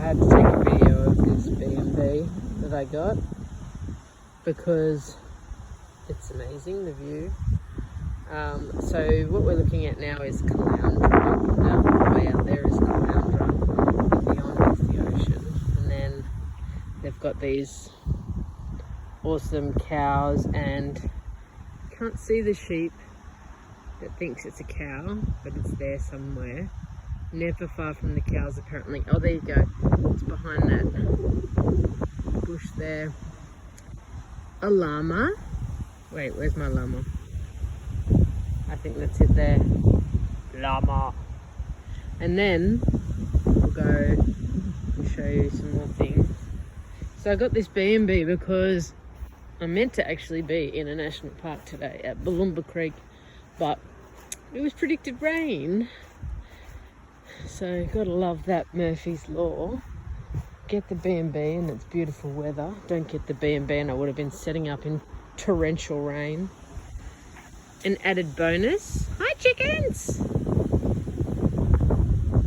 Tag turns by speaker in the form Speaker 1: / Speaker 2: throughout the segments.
Speaker 1: had to take a video of this Bnb that I got because it's amazing, the view. So what we're looking at now is Caloundra. Way out there is Caloundra. Beyond is the ocean. And then they've got these awesome cows, and you can't see the sheep that thinks it's a cow, but it's there somewhere. Never far from the cows apparently. Oh, there you go. It's behind that bush there. A llama. Wait, where's my llama? I think that's it there. Llama. And then we'll go and show you some more things. So I got this Bnb because I'm meant to actually be in a national park today at Bnb Creek, but it was predicted rain. So gotta love that, Murphy's Law. Get the Bnb and it's beautiful weather. Don't get the Bnb and I would have been setting up in torrential rain. An added bonus. Hi chickens!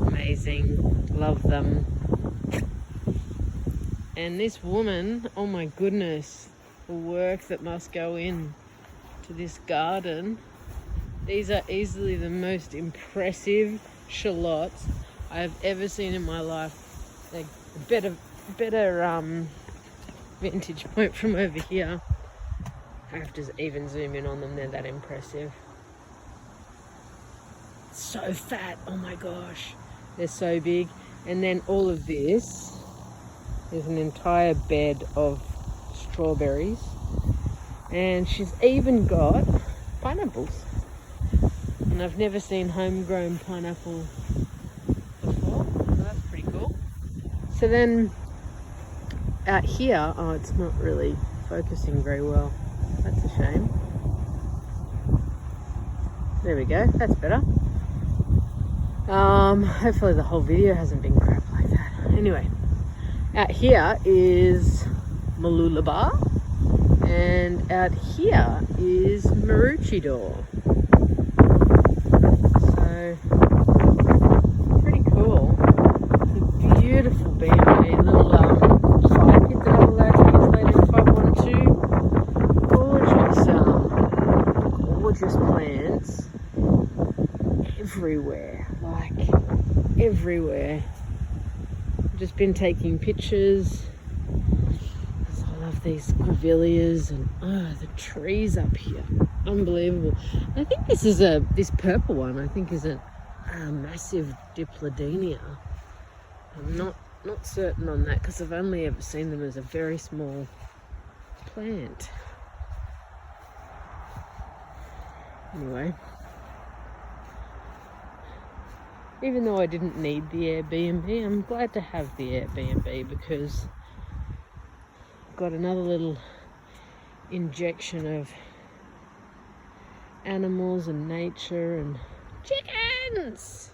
Speaker 1: Amazing. Love them. And this woman, oh my goodness, the work that must go in to this garden. These are easily the most impressive shallots I have ever seen in my life. They're better vantage point from over here. I have to even zoom in on them, they're that impressive. So fat, oh my gosh. They're so big. And then all of this is an entire bed of strawberries. And she's even got pineapples. And I've never seen homegrown pineapple before, so that's pretty cool. So then out here, oh, it's not really focusing very well. That's a shame. There we go, that's better. Hopefully the whole video hasn't been crap like that. Anyway, out here is Malulaba, and out here is Maroochydore. So, pretty cool. It's a beautiful Bnb, little fire pit that I'll allow to use later if I want to. Gorgeous plants everywhere, like everywhere. I've just been taking pictures. I love these grevilleas and the trees up here, unbelievable. I think this is this purple one I think is a massive diplodenia. I'm not certain on that because I've only ever seen them as a very small plant. Anyway, even though I didn't need the Airbnb, I'm glad to have the Airbnb because I've got another little injection of animals and nature and chickens.